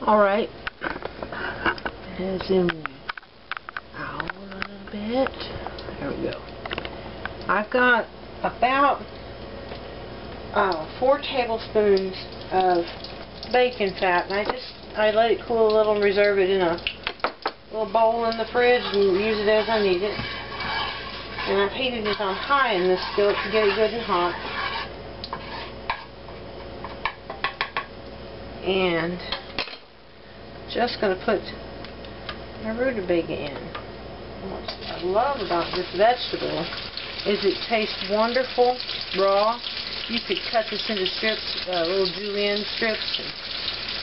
Alright, zoom out a little bit. There we go. I've got about 4 tablespoons of bacon fat, and I let it cool a little and reserve it in a little bowl in the fridge and use it as I need it. And I've heated it on high in this skillet to get it good and hot. And just going to put my rutabaga in. What I love about this vegetable is it tastes wonderful raw. You could cut this into strips, little julienne strips,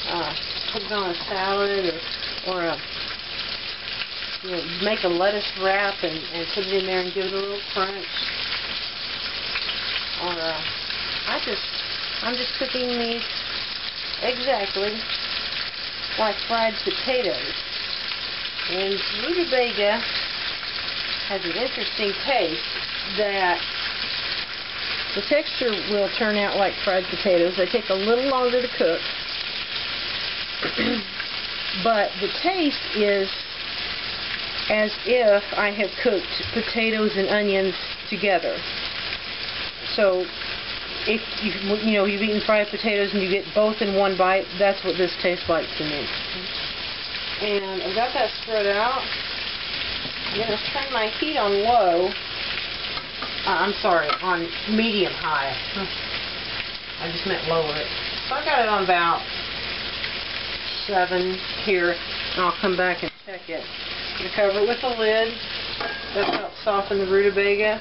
and put it on a salad, or make a lettuce wrap and put it in there and give it a little crunch. Or I'm just cooking these exactly like fried potatoes. And rutabaga has an interesting taste that the texture will turn out like fried potatoes. They take a little longer to cook, but the taste is as if I have cooked potatoes and onions together. So if you've eaten fried potatoes and you get both in one bite, that's what this tastes like to me. And I've got that spread out. I'm going to turn my heat on low. I'm sorry, on medium-high. I just meant lower it. So I got it on about 7 here, and I'll come back and check it. I'm going to cover it with a lid. That helps soften the rutabaga.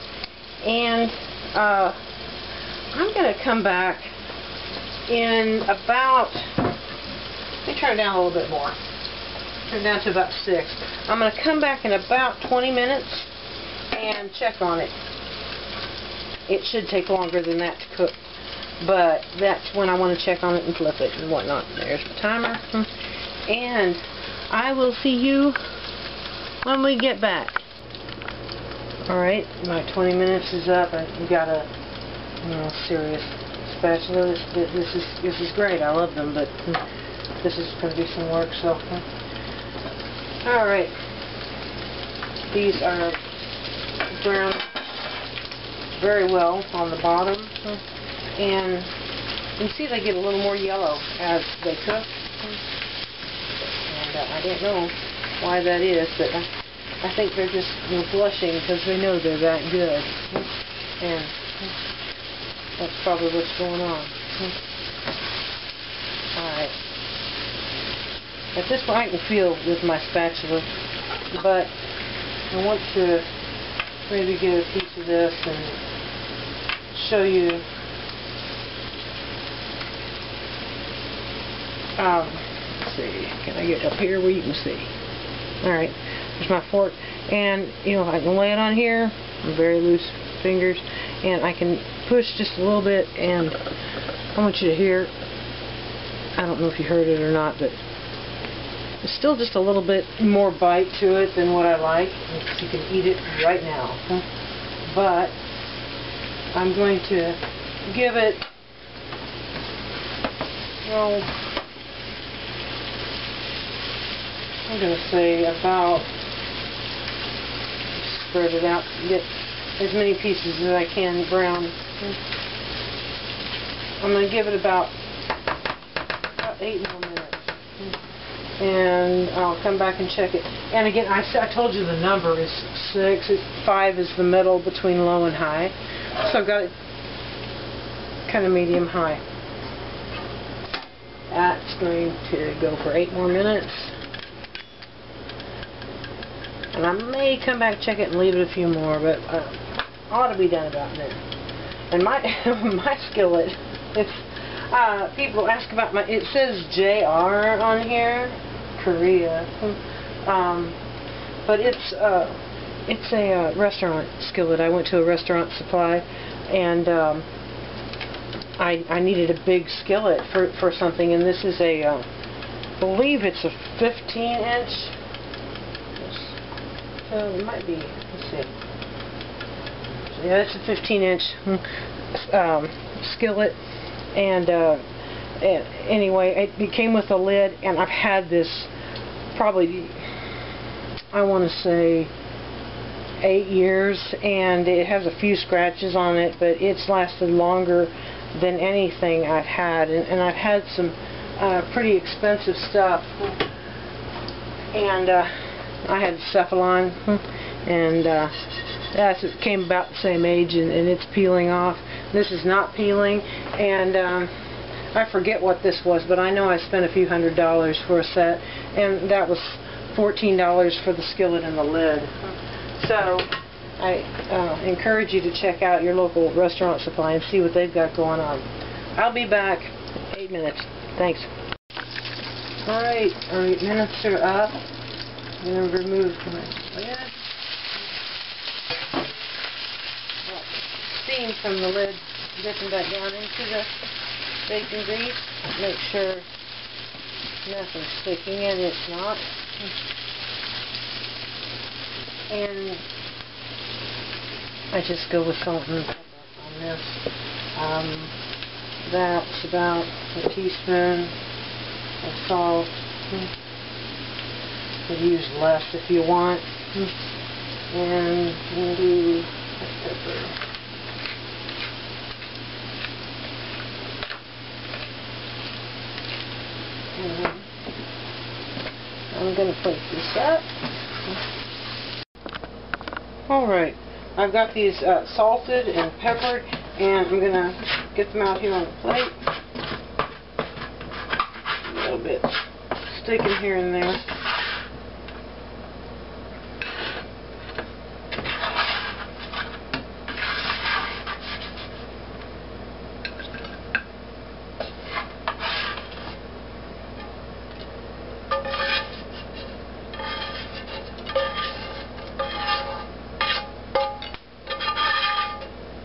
And I'm going to come back in about, let me turn it down a little bit more. Turn it down to about 6. I'm going to come back in about 20 minutes and check on it. It should take longer than that to cook, but that's when I want to check on it and flip it and whatnot. There's the timer. And I will see you when we get back. Alright, my 20 minutes is up. I've got a serious spatula. This is great. I love them, but this is going to do some work. So, alright, these are browned very well on the bottom, and you can see they get a little more yellow as they cook. And I don't know why that is, but I think they're just blushing because they know they're that good. And that's probably what's going on. Alright. At this point I can feel with my spatula, but I want to maybe get a piece of this and show you. Let's see, can I get up here where you can see? Alright, there's my fork, and I can lay it on here, very loose fingers, and I can push just a little bit, and I want you to hear, I don't know if you heard it or not, but there's still just a little bit more bite to it than what I like. You can eat it right now. But I'm going to give it, I'm going to say about, spread it out, get as many pieces as I can brown. I'm going to give it about 8 more minutes. And I'll come back and check it. And again, I told you the number is 6. 5 is the middle between low and high. So I've got it kind of medium-high. That's going to go for 8 more minutes. And I may come back, check it, and leave it a few more, but ought to be done about then. And my skillet, it's people ask about it says JR on here, Korea, but it's a restaurant skillet. I went to a restaurant supply, and I needed a big skillet for something, and this is I believe it's a 15-inch. It might be. Let's see. Yeah, it's a 15-inch skillet, and anyway, it came with a lid, and I've had this probably, I want to say, 8 years, and it has a few scratches on it, but it's lasted longer than anything I've had, and I've had some pretty expensive stuff, and I had cephalon, and it came about the same age, and it's peeling off. This is not peeling, and I forget what this was, but I know I spent a few $100s for a set, and that was $14 for the skillet and the lid. So I encourage you to check out your local restaurant supply and see what they've got going on. I'll be back in 8 minutes. Thanks. Alright, our 8 minutes are up. I'm going to remove my lid. Steam from the lid dipping back down into the bacon grease. Make sure nothing's sticking in. It's not. And I just go with salt and pepper on this. That's about a teaspoon of salt. You can use less if you want. And we'll do pepper. And I'm going to plate this up. Alright, I've got these salted and peppered, and I'm going to get them out here on the plate. A little bit sticking here and there.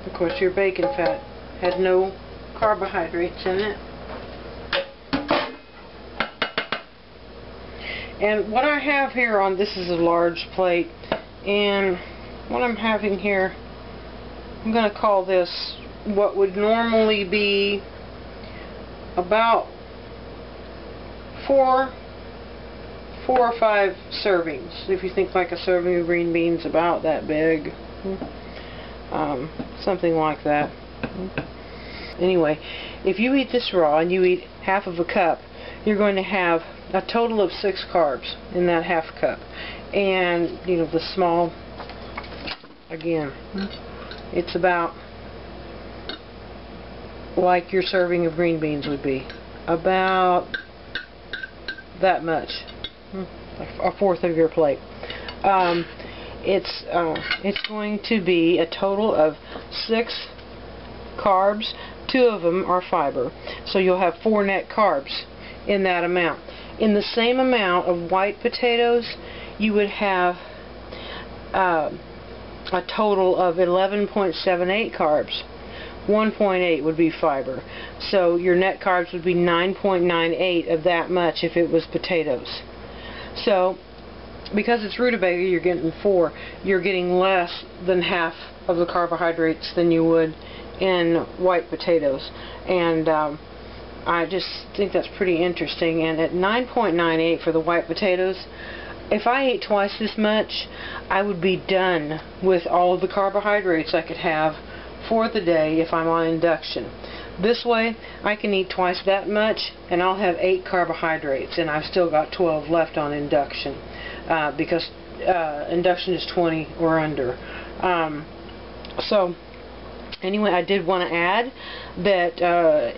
Of course, your bacon fat had no carbohydrates in it. And what I have here on this is a large plate, and what I'm having here, I'm going to call this what would normally be about four or five servings. If you think like a serving of green beans, about that big. Something like that. Anyway, if you eat this raw and you eat half of a cup, you're going to have a total of 6 carbs in that half cup. And, you know, the small, again, it's about like your serving of green beans would be. About that much. A fourth of your plate. It's going to be a total of 6 carbs. 2 of them are fiber. So you'll have 4 net carbs in that amount. In the same amount of white potatoes, you would have a total of 11.78 carbs. 1.8 would be fiber. So your net carbs would be 9.98 of that much if it was potatoes. So because it's rutabaga, you're getting 4. You're getting less than half of the carbohydrates than you would in white potatoes. And I just think that's pretty interesting. And at 9.98 for the white potatoes, if I ate twice this much, I would be done with all of the carbohydrates I could have for the day if I'm on induction. This way, I can eat twice that much, and I'll have 8 carbohydrates, and I've still got 12 left on induction. Because induction is 20 or under. So anyway, I did want to add that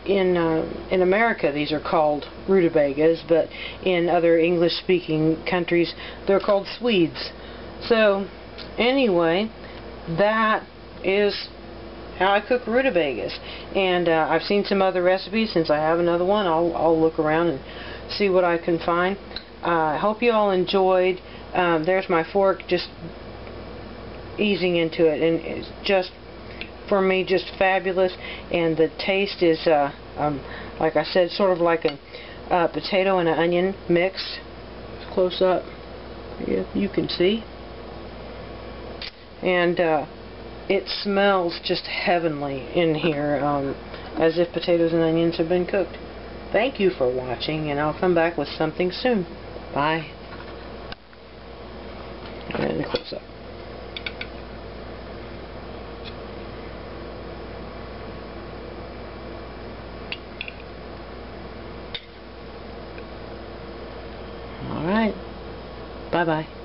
in America these are called rutabagas, but in other English-speaking countries they're called Swedes. So anyway, that is how I cook rutabagas, and I've seen some other recipes. Since I have another one, I'll look around and see what I can find. I hope you all enjoyed. There's my fork just easing into it, and it's just, for me, just fabulous. And the taste is, like I said, sort of like a potato and an onion mixed. Close up, yeah, you can see. And it smells just heavenly in here, as if potatoes and onions have been cooked. Thank you for watching, and I'll come back with something soon. Bye. And close up. Alright. Bye-bye.